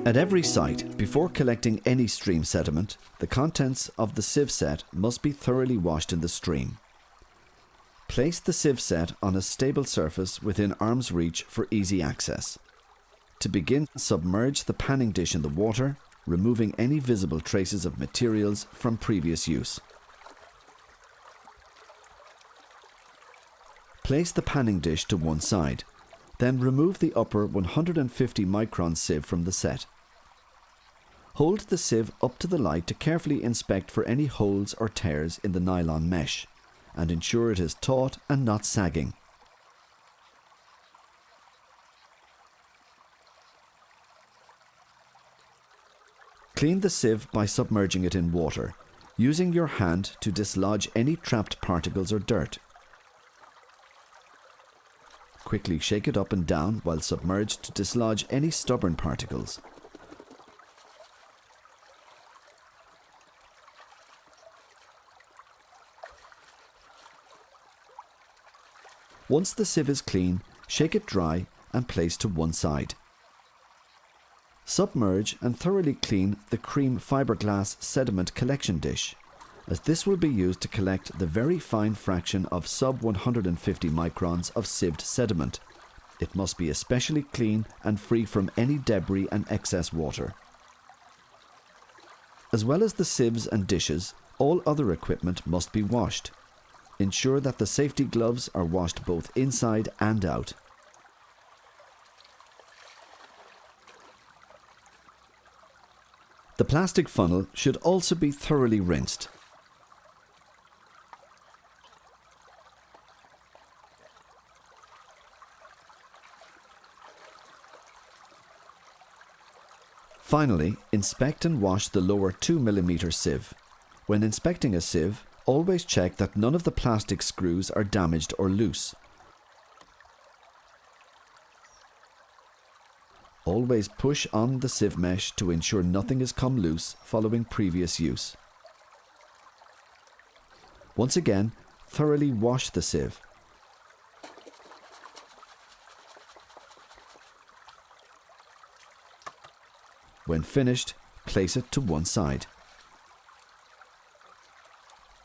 At every site, before collecting any stream sediment, the contents of the sieve set must be thoroughly washed in the stream. Place the sieve set on a stable surface within arm's reach for easy access. To begin, submerge the panning dish in the water, removing any visible traces of materials from previous use. Place the panning dish to one side, then remove the upper 150 micron sieve from the set. Hold the sieve up to the light to carefully inspect for any holes or tears in the nylon mesh, and ensure it is taut and not sagging. Clean the sieve by submerging it in water, using your hand to dislodge any trapped particles or dirt. Quickly shake it up and down while submerged to dislodge any stubborn particles. Once the sieve is clean, shake it dry and place to one side. Submerge and thoroughly clean the cream fiberglass sediment collection dish, as this will be used to collect the very fine fraction of sub 150 microns of sieved sediment. It must be especially clean and free from any debris and excess water. As well as the sieves and dishes, all other equipment must be washed. Ensure that the safety gloves are washed both inside and out. The plastic funnel should also be thoroughly rinsed. Finally, inspect and wash the lower 2 mm sieve. When inspecting a sieve, always check that none of the plastic screws are damaged or loose. Always push on the sieve mesh to ensure nothing has come loose following previous use. Once again, thoroughly wash the sieve. When finished, place it to one side.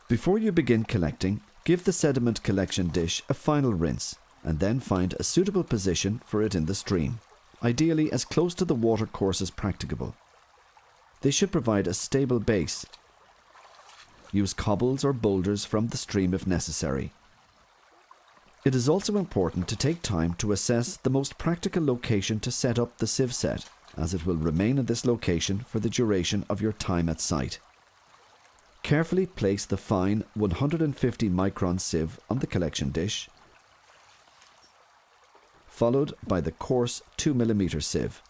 Before you begin collecting, give the sediment collection dish a final rinse and then find a suitable position for it in the stream, ideally as close to the water course as practicable. This should provide a stable base. Use cobbles or boulders from the stream if necessary. It is also important to take time to assess the most practical location to set up the sieve set, as it will remain in this location for the duration of your time at site. Carefully place the fine 150 micron sieve on the collection dish, followed by the coarse 2 mm sieve.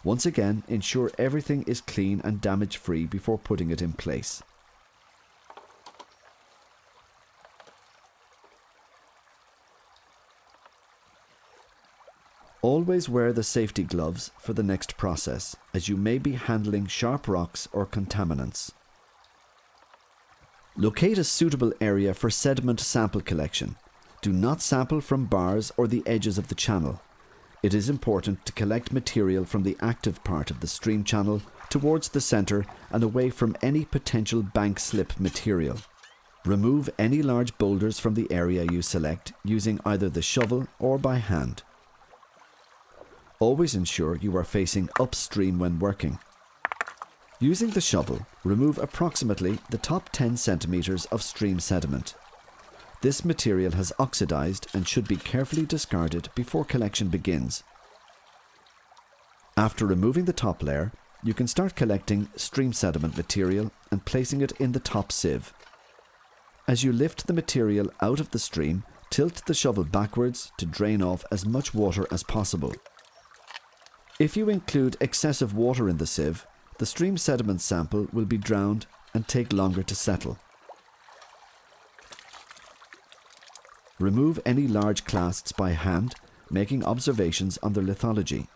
Once again, ensure everything is clean and damage-free before putting it in place. Always wear the safety gloves for the next process, as you may be handling sharp rocks or contaminants. Locate a suitable area for sediment sample collection. Do not sample from bars or the edges of the channel. It is important to collect material from the active part of the stream channel towards the centre and away from any potential bank slip material. Remove any large boulders from the area you select using either the shovel or by hand. Always ensure you are facing upstream when working. Using the shovel, remove approximately the top 10 centimeters of stream sediment. This material has oxidized and should be carefully discarded before collection begins. After removing the top layer, you can start collecting stream sediment material and placing it in the top sieve. As you lift the material out of the stream, tilt the shovel backwards to drain off as much water as possible. If you include excessive water in the sieve, the stream sediment sample will be drowned and take longer to settle. Remove any large clasts by hand, making observations on their lithology.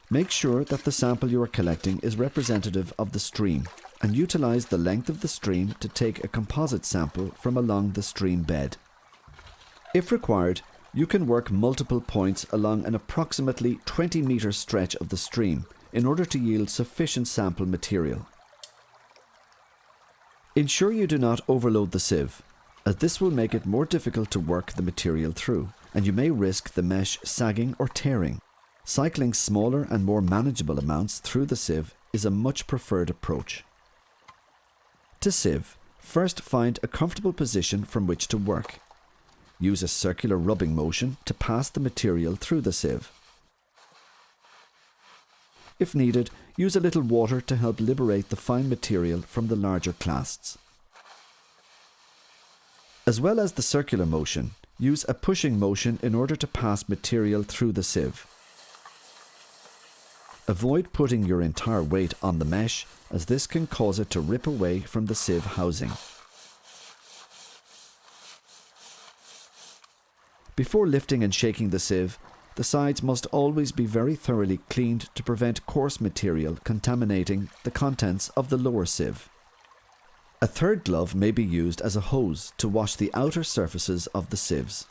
Make sure that the sample you are collecting is representative of the stream, and utilize the length of the stream to take a composite sample from along the stream bed. If required, you can work multiple points along an approximately 20-meter stretch of the stream in order to yield sufficient sample material. Ensure you do not overload the sieve, as this will make it more difficult to work the material through, and you may risk the mesh sagging or tearing. Cycling smaller and more manageable amounts through the sieve is a much preferred approach. To sieve, first find a comfortable position from which to work. Use a circular rubbing motion to pass the material through the sieve. If needed, use a little water to help liberate the fine material from the larger clasts. As well as the circular motion, use a pushing motion in order to pass material through the sieve. Avoid putting your entire weight on the mesh, as this can cause it to rip away from the sieve housing. Before lifting and shaking the sieve, the sides must always be very thoroughly cleaned to prevent coarse material contaminating the contents of the lower sieve. A third glove may be used as a hose to wash the outer surfaces of the sieves.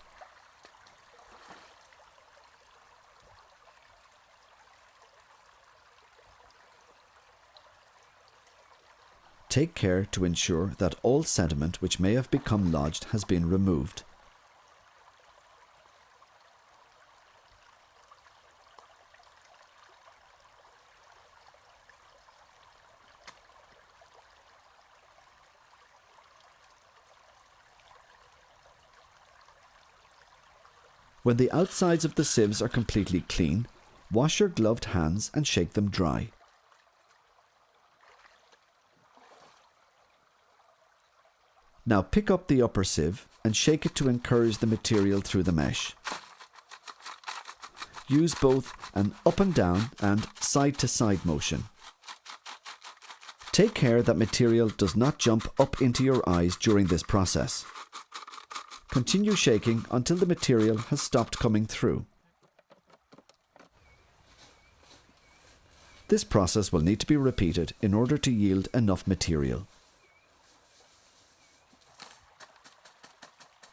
Take care to ensure that all sediment which may have become lodged has been removed. When the outsides of the sieves are completely clean, wash your gloved hands and shake them dry. Now pick up the upper sieve and shake it to encourage the material through the mesh. Use both an up and down and side to side motion. Take care that material does not jump up into your eyes during this process. Continue shaking until the material has stopped coming through. This process will need to be repeated in order to yield enough material.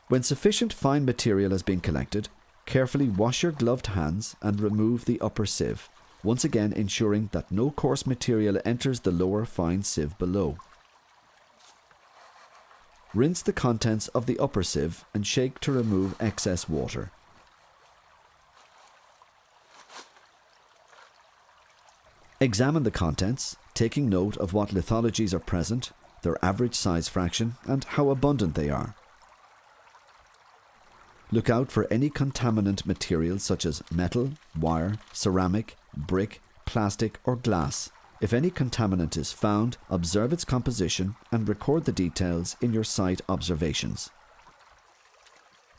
When sufficient fine material has been collected, carefully wash your gloved hands and remove the upper sieve, once again ensuring that no coarse material enters the lower fine sieve below. Rinse the contents of the upper sieve and shake to remove excess water. Examine the contents, taking note of what lithologies are present, their average size fraction, and how abundant they are. Look out for any contaminant materials such as metal, wire, ceramic, brick, plastic, or glass. If any contaminant is found, observe its composition and record the details in your site observations.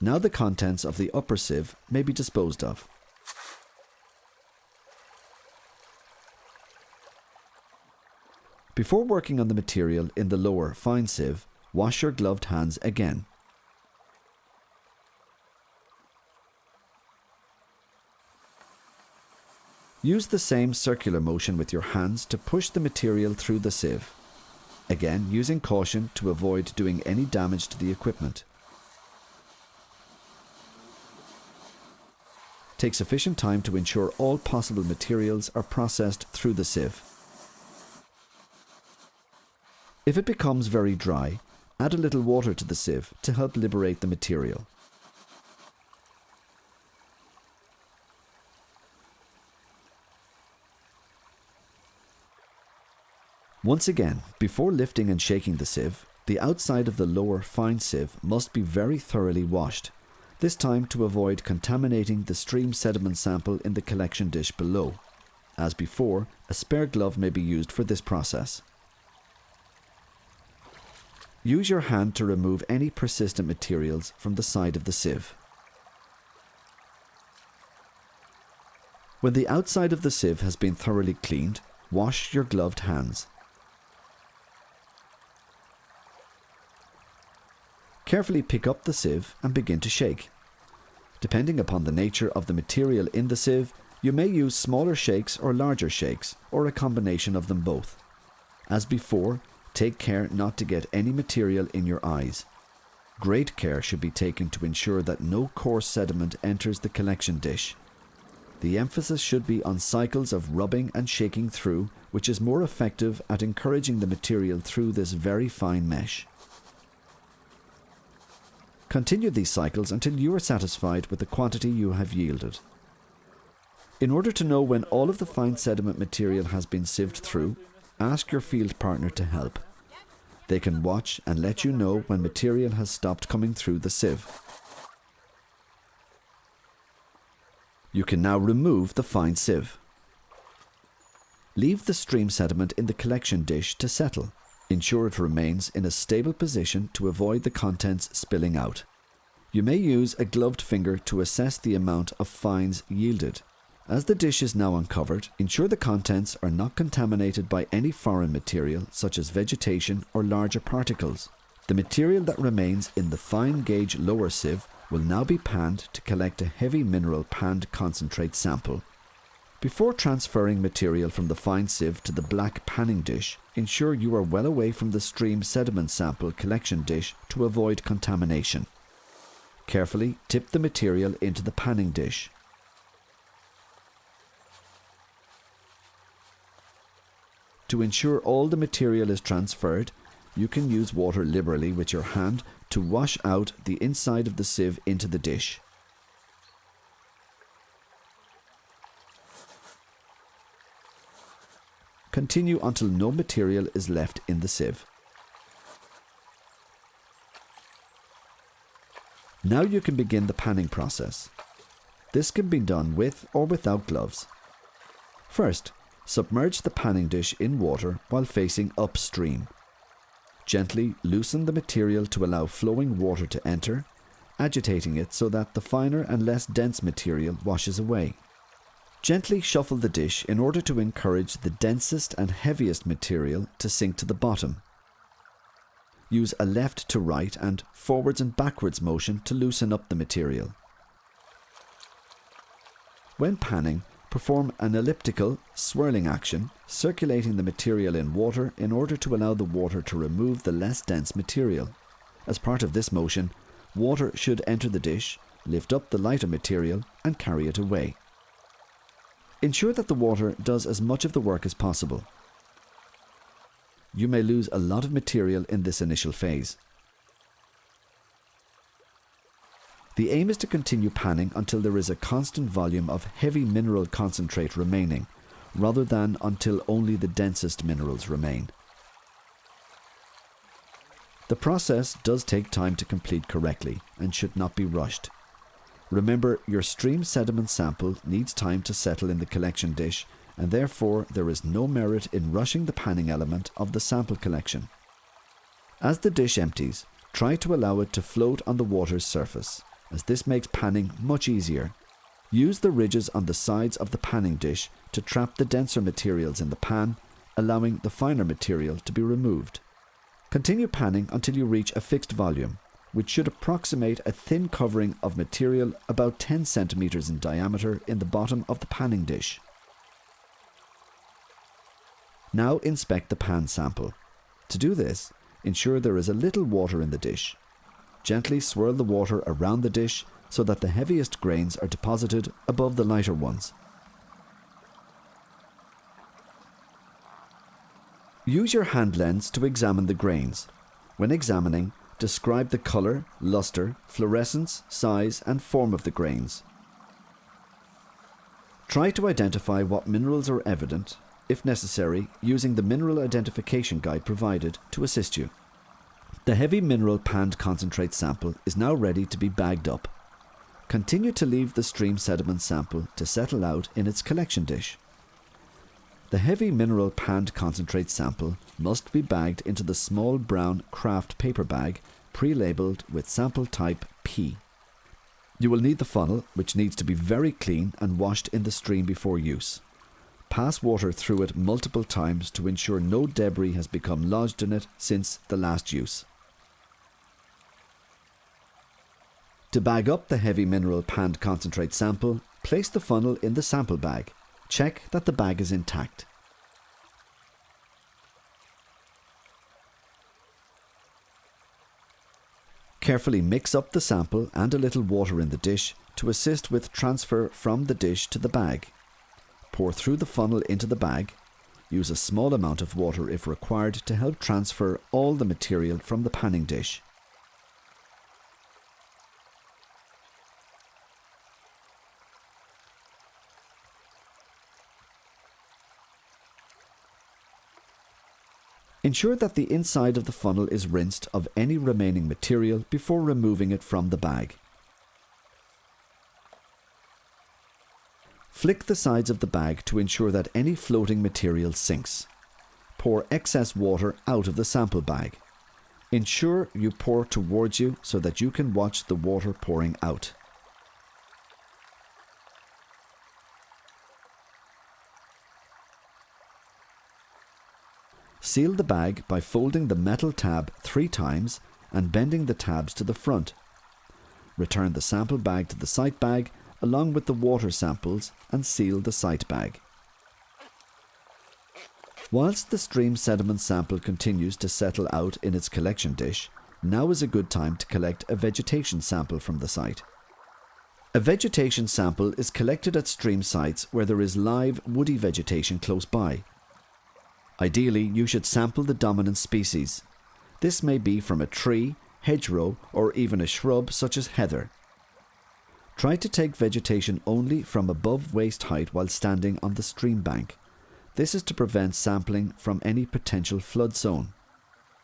Now the contents of the upper sieve may be disposed of. Before working on the material in the lower fine sieve, wash your gloved hands again. Use the same circular motion with your hands to push the material through the sieve, again using caution to avoid doing any damage to the equipment. Take sufficient time to ensure all possible materials are processed through the sieve. If it becomes very dry, add a little water to the sieve to help liberate the material. Once again, before lifting and shaking the sieve, the outside of the lower fine sieve must be very thoroughly washed, this time to avoid contaminating the stream sediment sample in the collection dish below. As before, a spare glove may be used for this process. Use your hand to remove any persistent materials from the side of the sieve. When the outside of the sieve has been thoroughly cleaned, wash your gloved hands. Carefully pick up the sieve and begin to shake. Depending upon the nature of the material in the sieve, you may use smaller shakes or larger shakes, or a combination of them both. As before, Take care not to get any material in your eyes. Great care should be taken to ensure that no coarse sediment enters the collection dish. The emphasis should be on cycles of rubbing and shaking through, which is more effective at encouraging the material through this very fine mesh. Continue these cycles until you are satisfied with the quantity you have yielded. In order to know when all of the fine sediment material has been sieved through, ask your field partner to help. They can watch and let you know when material has stopped coming through the sieve. You can now remove the fine sieve. Leave the stream sediment in the collection dish to settle. Ensure it remains in a stable position to avoid the contents spilling out. You may use a gloved finger to assess the amount of fines yielded. As the dish is now uncovered, ensure the contents are not contaminated by any foreign material such as vegetation or larger particles. The material that remains in the fine gauge lower sieve will now be panned to collect a heavy mineral panned concentrate sample. Before transferring material from the fine sieve to the black panning dish, ensure you are well away from the stream sediment sample collection dish to avoid contamination. Carefully tip the material into the panning dish. To ensure all the material is transferred, you can use water liberally with your hand to wash out the inside of the sieve into the dish. Continue until no material is left in the sieve. Now you can begin the panning process. This can be done with or without gloves. First, submerge the panning dish in water while facing upstream. Gently loosen the material to allow flowing water to enter, agitating it so that the finer and less dense material washes away. Gently shuffle the dish in order to encourage the densest and heaviest material to sink to the bottom. Use a left to right and forwards and backwards motion to loosen up the material. When panning, perform an elliptical, swirling action, circulating the material in water in order to allow the water to remove the less dense material. As part of this motion, water should enter the dish, lift up the lighter material and carry it away. Ensure that the water does as much of the work as possible. You may lose a lot of material in this initial phase. The aim is to continue panning until there is a constant volume of heavy mineral concentrate remaining, rather than until only the densest minerals remain. The process does take time to complete correctly and should not be rushed. Remember, your stream sediment sample needs time to settle in the collection dish, and therefore there is no merit in rushing the panning element of the sample collection. As the dish empties, try to allow it to float on the water's surface, as this makes panning much easier. Use the ridges on the sides of the panning dish to trap the denser materials in the pan, allowing the finer material to be removed. Continue panning until you reach a fixed volume, which should approximate a thin covering of material about 10 centimeters in diameter in the bottom of the panning dish. Now inspect the pan sample. To do this, ensure there is a little water in the dish. Gently swirl the water around the dish so that the heaviest grains are deposited above the lighter ones. Use your hand lens to examine the grains. When examining, describe the colour, luster, fluorescence, size and form of the grains. Try to identify what minerals are evident, if necessary, using the mineral identification guide provided to assist you. The heavy mineral panned concentrate sample is now ready to be bagged up. Continue to leave the stream sediment sample to settle out in its collection dish. The heavy mineral panned concentrate sample must be bagged into the small brown craft paper bag pre-labelled with sample type P. You will need the funnel, which needs to be very clean and washed in the stream before use. Pass water through it multiple times to ensure no debris has become lodged in it since the last use. To bag up the heavy mineral panned concentrate sample, place the funnel in the sample bag. Check that the bag is intact. Carefully mix up the sample and a little water in the dish to assist with transfer from the dish to the bag. Pour through the funnel into the bag. Use a small amount of water if required to help transfer all the material from the panning dish. Ensure that the inside of the funnel is rinsed of any remaining material before removing it from the bag. Flick the sides of the bag to ensure that any floating material sinks. Pour excess water out of the sample bag. Ensure you pour towards you so that you can watch the water pouring out. Seal the bag by folding the metal tab 3 times and bending the tabs to the front. Return the sample bag to the site bag along with the water samples and seal the site bag. Whilst the stream sediment sample continues to settle out in its collection dish, now is a good time to collect a vegetation sample from the site. A vegetation sample is collected at stream sites where there is live woody vegetation close by. Ideally, you should sample the dominant species. This may be from a tree, hedgerow, or even a shrub such as heather. Try to take vegetation only from above waist height while standing on the stream bank. This is to prevent sampling from any potential flood zone.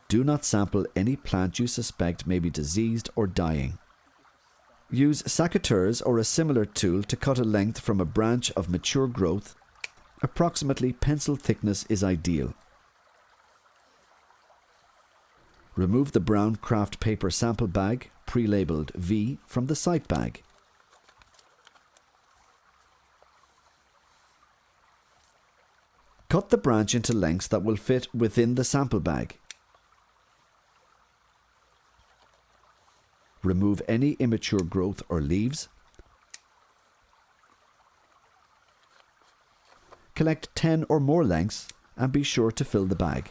Do not sample any plant you suspect may be diseased or dying. Use secateurs or a similar tool to cut a length from a branch of mature growth. Approximately pencil thickness is ideal. Remove the brown craft paper sample bag, pre-labelled V, from the site bag. Cut the branch into lengths that will fit within the sample bag. Remove any immature growth or leaves. Collect 10 or more lengths and be sure to fill the bag.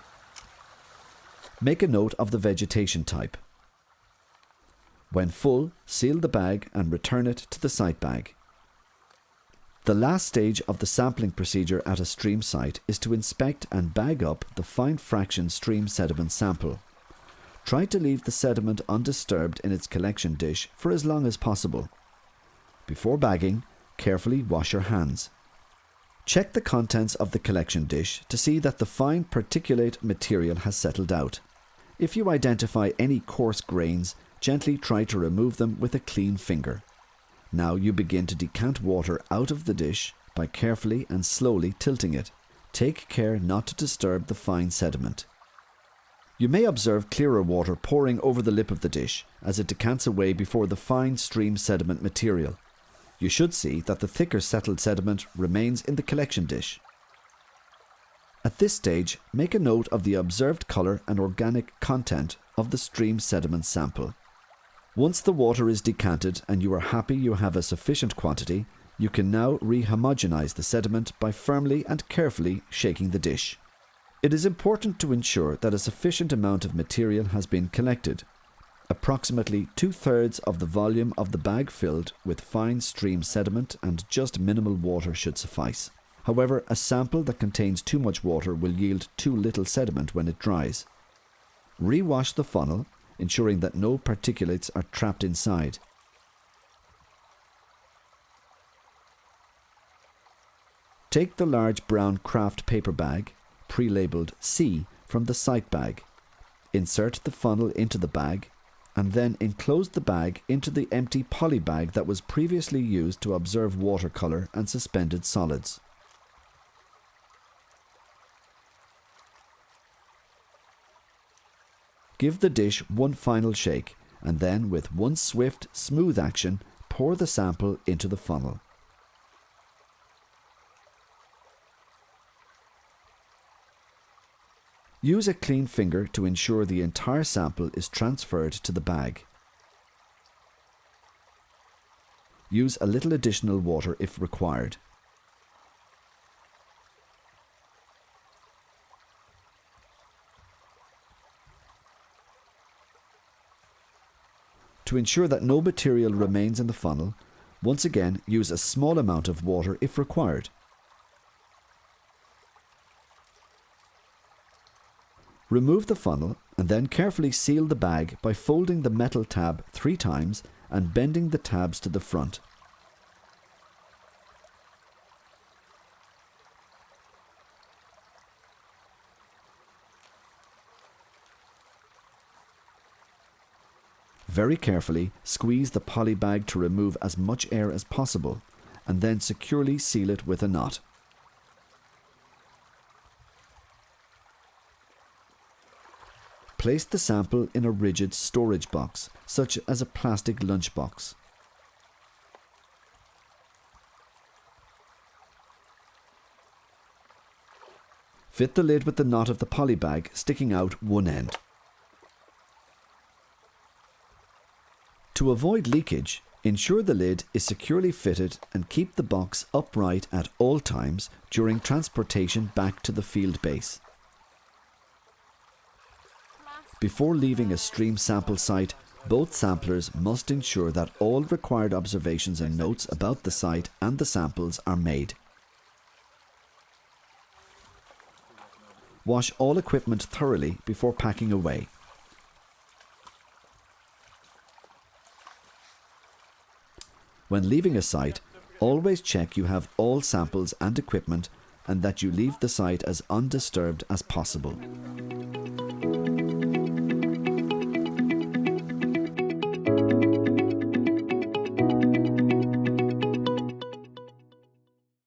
Make a note of the vegetation type. When full, seal the bag and return it to the site bag. The last stage of the sampling procedure at a stream site is to inspect and bag up the fine fraction stream sediment sample. Try to leave the sediment undisturbed in its collection dish for as long as possible. Before bagging, carefully wash your hands. Check the contents of the collection dish to see that the fine particulate material has settled out. If you identify any coarse grains, gently try to remove them with a clean finger. Now you begin to decant water out of the dish by carefully and slowly tilting it. Take care not to disturb the fine sediment. You may observe clearer water pouring over the lip of the dish as it decants away before the fine stream sediment material. You should see that the thicker settled sediment remains in the collection dish. At this stage, make a note of the observed colour and organic content of the stream sediment sample. Once the water is decanted and you are happy you have a sufficient quantity, you can now rehomogenize the sediment by firmly and carefully shaking the dish. It is important to ensure that a sufficient amount of material has been collected. Approximately 2/3 of the volume of the bag filled with fine stream sediment and just minimal water should suffice. However, a sample that contains too much water will yield too little sediment when it dries. Rewash the funnel, ensuring that no particulates are trapped inside. Take the large brown craft paper bag, pre-labelled C, from the site bag. Insert the funnel into the bag, and then enclose the bag into the empty poly bag that was previously used to observe watercolour and suspended solids. Give the dish one final shake, and then with one swift, smooth action, pour the sample into the funnel. Use a clean finger to ensure the entire sample is transferred to the bag. Use a little additional water if required. To ensure that no material remains in the funnel, once again use a small amount of water if required. Remove the funnel and then carefully seal the bag by folding the metal tab 3 times and bending the tabs to the front. Very carefully squeeze the poly bag to remove as much air as possible and then securely seal it with a knot. Place the sample in a rigid storage box, such as a plastic lunchbox. Fit the lid with the knot of the poly bag sticking out one end. To avoid leakage, ensure the lid is securely fitted and keep the box upright at all times during transportation back to the field base. Before leaving a stream sample site, both samplers must ensure that all required observations and notes about the site and the samples are made. Wash all equipment thoroughly before packing away. When leaving a site, always check you have all samples and equipment and that you leave the site as undisturbed as possible.